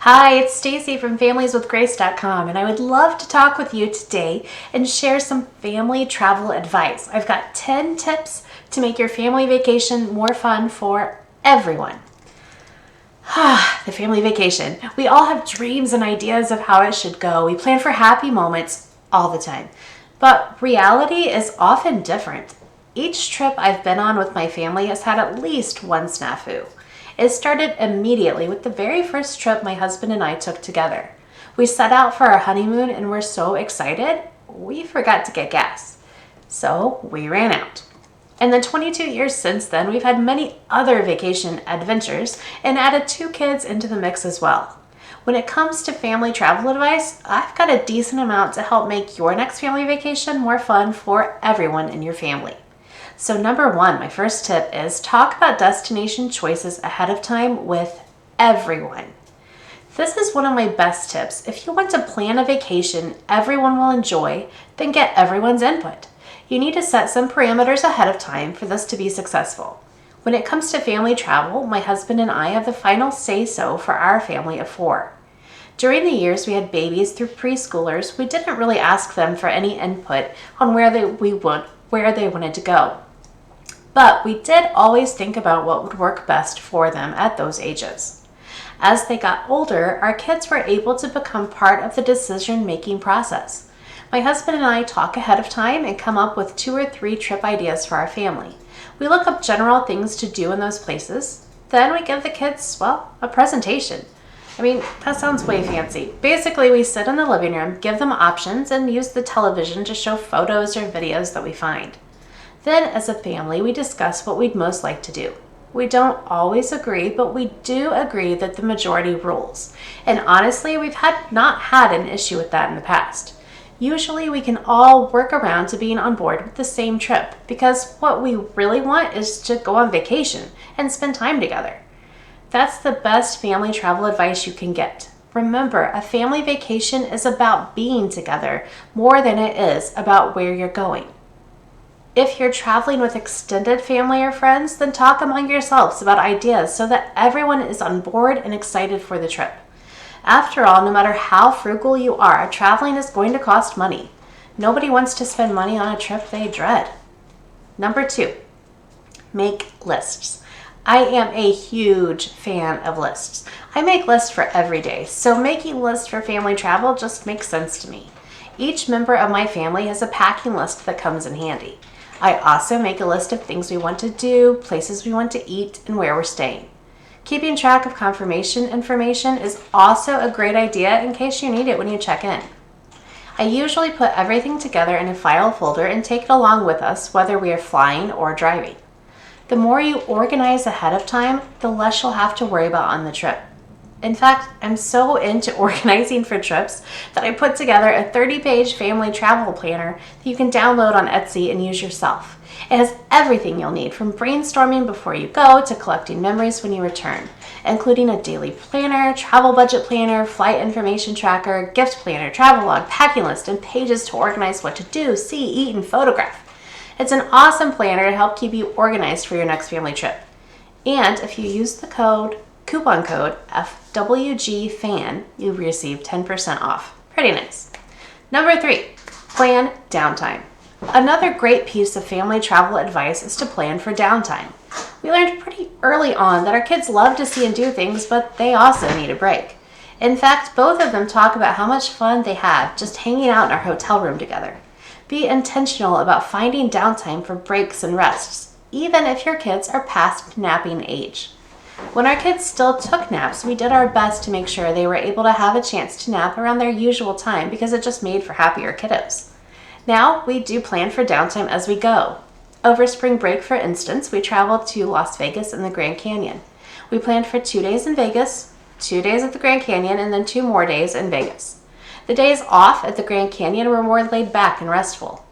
Hi, it's Stacy from familieswithgrace.com, and I would love to talk with you today and share some family travel advice. I've got 10 tips to make your family vacation more fun for everyone. The family vacation. We all have dreams and ideas of how it should go. We plan for happy moments all the time, but reality is often different. Each trip I've been on with my family has had at least one snafu. It started immediately with the very first trip my husband and I took together. We set out for our honeymoon and were so excited, we forgot to get gas. So we ran out. In the 22 years since then, we've had many other vacation adventures and added 2 kids into the mix as well. When it comes to family travel advice, I've got a decent amount to help make your next family vacation more fun for everyone in your family. So number 1, my first tip is talk about destination choices ahead of time with everyone. This is one of my best tips. If you want to plan a vacation everyone will enjoy, then get everyone's input. You need to set some parameters ahead of time for this to be successful. When it comes to family travel, my husband and I have the final say-so for our family of 4. During the years we had babies through preschoolers, we didn't really ask them for any input on where they wanted to go. But we did always think about what would work best for them at those ages. As they got older, our kids were able to become part of the decision-making process. My husband and I talk ahead of time and come up with 2 or 3 trip ideas for our family. We look up general things to do in those places. Then we give the kids, a presentation. That sounds way fancy. Basically, we sit in the living room, give them options, and use the television to show photos or videos that we find. Then, as a family, we discuss what we'd most like to do. We don't always agree, but we do agree that the majority rules. And honestly, we've not had an issue with that in the past. Usually, we can all work around to being on board with the same trip, because what we really want is to go on vacation and spend time together. That's the best family travel advice you can get. Remember, a family vacation is about being together more than it is about where you're going. If you're traveling with extended family or friends, then talk among yourselves about ideas so that everyone is on board and excited for the trip. After all, no matter how frugal you are, traveling is going to cost money. Nobody wants to spend money on a trip they dread. Number 2, make lists. I am a huge fan of lists. I make lists for every day, so making lists for family travel just makes sense to me. Each member of my family has a packing list that comes in handy. I also make a list of things we want to do, places we want to eat, and where we're staying. Keeping track of confirmation information is also a great idea in case you need it when you check in. I usually put everything together in a file folder and take it along with us whether we are flying or driving. The more you organize ahead of time, the less you'll have to worry about on the trip. In fact, I'm so into organizing for trips that I put together a 30-page family travel planner that you can download on Etsy and use yourself. It has everything you'll need from brainstorming before you go to collecting memories when you return, including a daily planner, travel budget planner, flight information tracker, gift planner, travel log, packing list, and pages to organize what to do, see, eat, and photograph. It's an awesome planner to help keep you organized for your next family trip. And if you use the coupon code FWGFAN, you receive 10% off. Pretty nice. Number 3, plan downtime. Another great piece of family travel advice is to plan for downtime. We learned pretty early on that our kids love to see and do things, but they also need a break. In fact, both of them talk about how much fun they have just hanging out in our hotel room together. Be intentional about finding downtime for breaks and rests, even if your kids are past napping age. When our kids still took naps, we did our best to make sure they were able to have a chance to nap around their usual time because it just made for happier kiddos. Now, we do plan for downtime as we go. Over spring break, for instance, we traveled to Las Vegas and the Grand Canyon. We planned for 2 days in Vegas, 2 days at the Grand Canyon, and then 2 more days in Vegas. The days off at the Grand Canyon were more laid back and restful.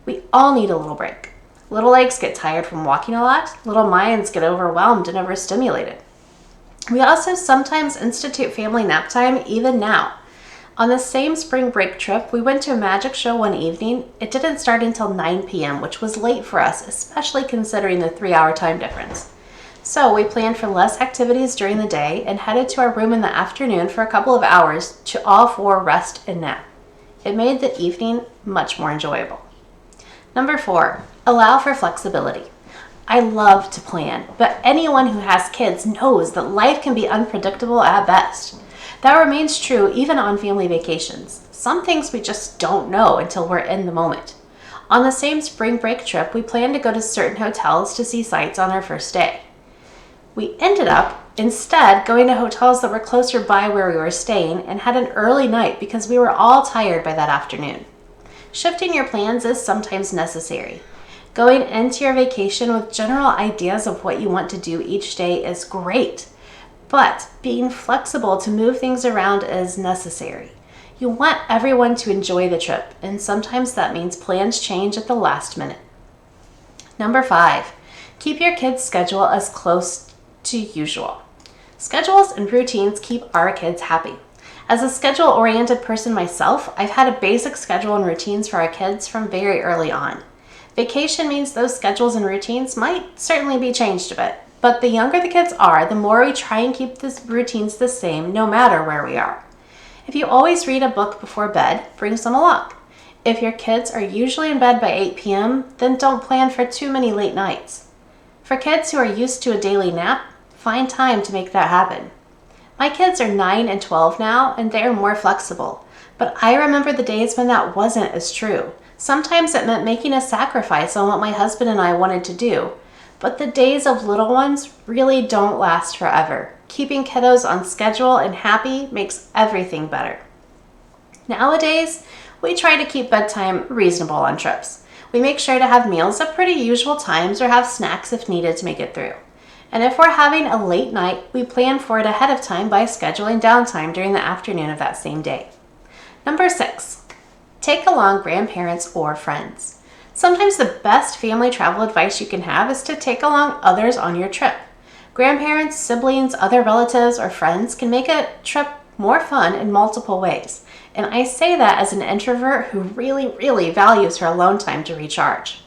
We all need a little break. Little legs get tired from walking a lot. Little minds get overwhelmed and overstimulated. We also sometimes institute family nap time even now. On the same spring break trip, we went to a magic show one evening. It didn't start until 9 p.m., which was late for us, especially considering the 3-hour time difference. So we planned for less activities during the day and headed to our room in the afternoon for a couple of hours to all four rest and nap. It made the evening much more enjoyable. Number 4, allow for flexibility. I love to plan, but anyone who has kids knows that life can be unpredictable at best. That remains true even on family vacations. Some things we just don't know until we're in the moment. On the same spring break trip, we planned to go to certain hotels to see sights on our first day. We ended up instead going to hotels that were closer by where we were staying and had an early night because we were all tired by that afternoon. Shifting your plans is sometimes necessary. Going into your vacation with general ideas of what you want to do each day is great, but being flexible to move things around is necessary. You want everyone to enjoy the trip, and sometimes that means plans change at the last minute. Number 5, keep your kids' schedule as close to usual. Schedules and routines keep our kids happy. As a schedule-oriented person myself, I've had a basic schedule and routines for our kids from very early on. Vacation means those schedules and routines might certainly be changed a bit, but the younger the kids are, the more we try and keep the routines the same no matter where we are. If you always read a book before bed, bring some along. If your kids are usually in bed by 8 p.m., then don't plan for too many late nights. For kids who are used to a daily nap, find time to make that happen. My kids are 9 and 12 now, and they're more flexible, but I remember the days when that wasn't as true. Sometimes it meant making a sacrifice on what my husband and I wanted to do, but the days of little ones really don't last forever. Keeping kiddos on schedule and happy makes everything better. Nowadays, we try to keep bedtime reasonable on trips. We make sure to have meals at pretty usual times or have snacks if needed to make it through. And if we're having a late night, we plan for it ahead of time by scheduling downtime during the afternoon of that same day. Number 6, take along grandparents or friends. Sometimes the best family travel advice you can have is to take along others on your trip. Grandparents, siblings, other relatives, or friends can make a trip more fun in multiple ways. And I say that as an introvert who really values her alone time to recharge.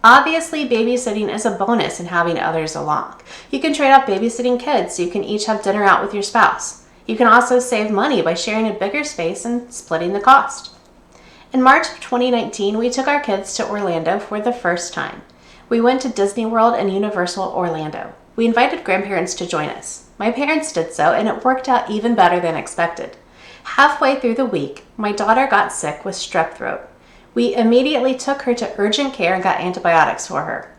Obviously, babysitting is a bonus in having others along. You can trade off babysitting kids so you can each have dinner out with your spouse. You can also save money by sharing a bigger space and splitting the cost. In March of 2019, we took our kids to Orlando for the first time. We went to Disney World and Universal Orlando. We invited grandparents to join us. My parents did so, and it worked out even better than expected. Halfway through the week, my daughter got sick with strep throat. We immediately took her to urgent care and got antibiotics for her.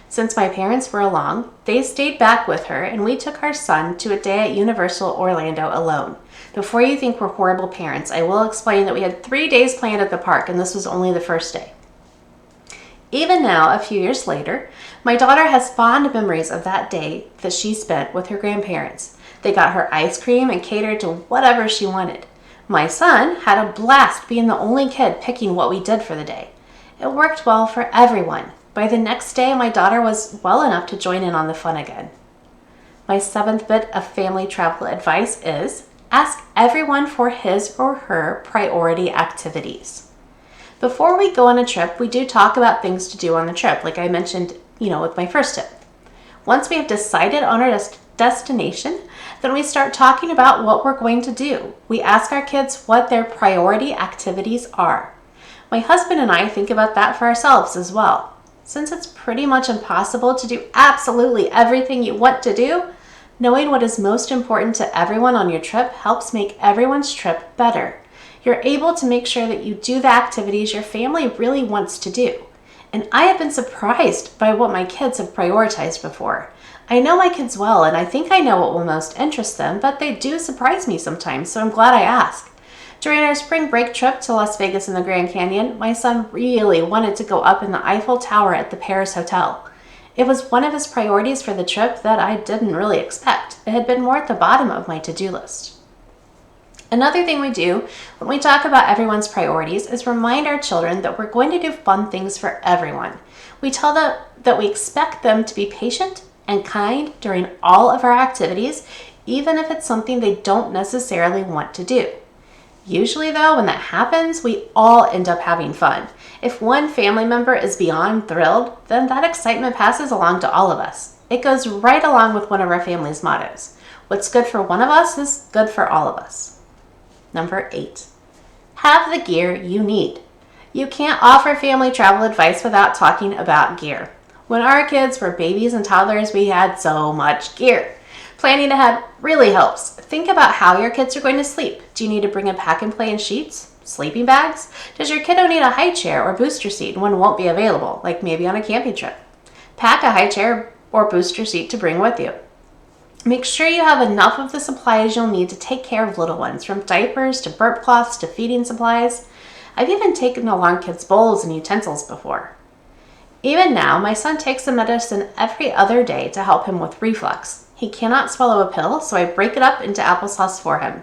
Since my parents were along, they stayed back with her, and we took our son to a day at Universal Orlando alone. Before you think we're horrible parents, I will explain that we had 3 days planned at the park, and this was only the first day. Even now, a few years later, my daughter has fond memories of that day that she spent with her grandparents. They got her ice cream and catered to whatever she wanted. My son had a blast being the only kid picking what we did for the day. It worked well for everyone. By the next day, my daughter was well enough to join in on the fun again. My 7th bit of family travel advice is ask everyone for his or her priority activities. Before we go on a trip, we do talk about things to do on the trip, like I mentioned, with my first tip. Once we have decided on our destination, then we start talking about what we're going to do. We ask our kids what their priority activities are. My husband and I think about that for ourselves as well. Since it's pretty much impossible to do absolutely everything you want to do, knowing what is most important to everyone on your trip helps make everyone's trip better. You're able to make sure that you do the activities your family really wants to do. And I have been surprised by what my kids have prioritized before. I know my kids well, and I think I know what will most interest them, but they do surprise me sometimes, so I'm glad I asked. During our spring break trip to Las Vegas and the Grand Canyon, my son really wanted to go up in the Eiffel Tower at the Paris Hotel. It was one of his priorities for the trip that I didn't really expect. It had been more at the bottom of my to-do list. Another thing we do when we talk about everyone's priorities is remind our children that we're going to do fun things for everyone. We tell them that we expect them to be patient and kind during all of our activities, even if it's something they don't necessarily want to do. Usually though, when that happens, we all end up having fun. If one family member is beyond thrilled, then that excitement passes along to all of us. It goes right along with one of our family's mottos. What's good for one of us is good for all of us. Number 8, have the gear you need. You can't offer family travel advice without talking about gear. When our kids were babies and toddlers, we had so much gear. Planning ahead really helps. Think about how your kids are going to sleep. Do you need to bring a pack and play and sheets? Sleeping bags? Does your kiddo need a high chair or booster seat when one won't be available, like maybe on a camping trip? Pack a high chair or booster seat to bring with you. Make sure you have enough of the supplies you'll need to take care of little ones, from diapers to burp cloths to feeding supplies. I've even taken along kids' bowls and utensils before. Even now, my son takes the medicine every other day to help him with reflux. He cannot swallow a pill, so I break it up into applesauce for him.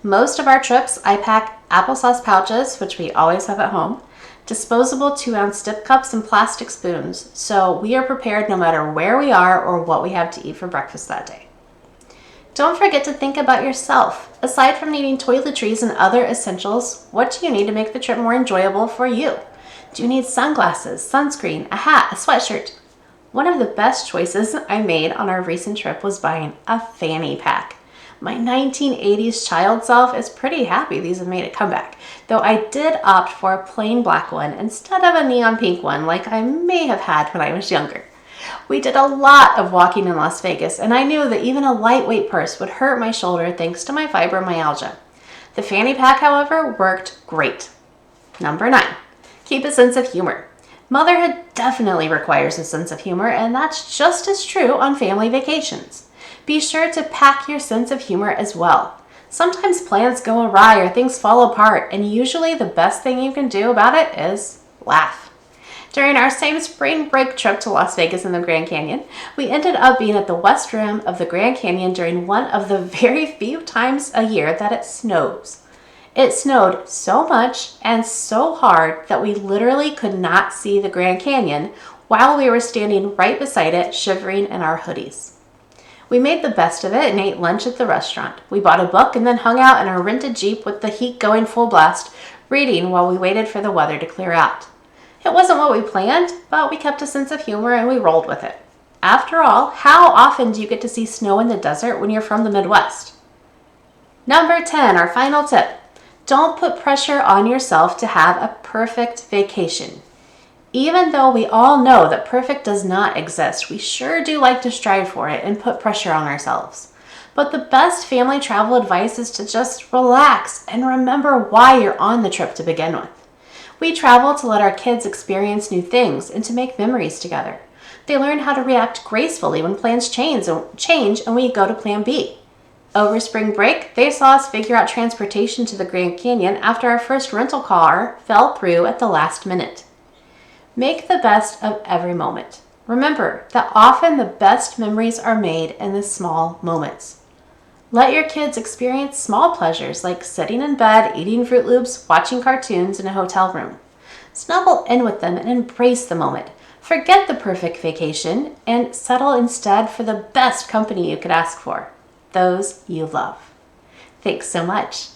Most of our trips, I pack applesauce pouches, which we always have at home, disposable 2-ounce dip cups, and plastic spoons, so we are prepared no matter where we are or what we have to eat for breakfast that day. Don't forget to think about yourself. Aside from needing toiletries and other essentials, what do you need to make the trip more enjoyable for you? Do you need sunglasses, sunscreen, a hat, a sweatshirt? One of the best choices I made on our recent trip was buying a fanny pack. My 1980s child self is pretty happy these have made a comeback, though I did opt for a plain black one instead of a neon pink one like I may have had when I was younger. We did a lot of walking in Las Vegas, and I knew that even a lightweight purse would hurt my shoulder thanks to my fibromyalgia. The fanny pack, however, worked great. Number 9, keep a sense of humor. Motherhood definitely requires a sense of humor, and that's just as true on family vacations. Be sure to pack your sense of humor as well. Sometimes plans go awry or things fall apart, and usually the best thing you can do about it is laugh. During our same spring break trip to Las Vegas and the Grand Canyon, we ended up being at the west rim of the Grand Canyon during one of the very few times a year that it snows. It snowed so much and so hard that we literally could not see the Grand Canyon while we were standing right beside it, shivering in our hoodies. We made the best of it and ate lunch at the restaurant. We bought a book and then hung out in our rented Jeep with the heat going full blast, reading while we waited for the weather to clear out. It wasn't what we planned, but we kept a sense of humor and we rolled with it. After all, how often do you get to see snow in the desert when you're from the Midwest? Number 10, our final tip. Don't put pressure on yourself to have a perfect vacation. Even though we all know that perfect does not exist, we sure do like to strive for it and put pressure on ourselves. But the best family travel advice is to just relax and remember why you're on the trip to begin with. We travel to let our kids experience new things and to make memories together. They learn how to react gracefully when plans change and we go to plan B. Over spring break, they saw us figure out transportation to the Grand Canyon after our first rental car fell through at the last minute. Make the best of every moment. Remember that often the best memories are made in the small moments. Let your kids experience small pleasures like sitting in bed, eating Fruit Loops, watching cartoons in a hotel room. Snuggle in with them and embrace the moment. Forget the perfect vacation and settle instead for the best company you could ask for, those you love. Thanks so much.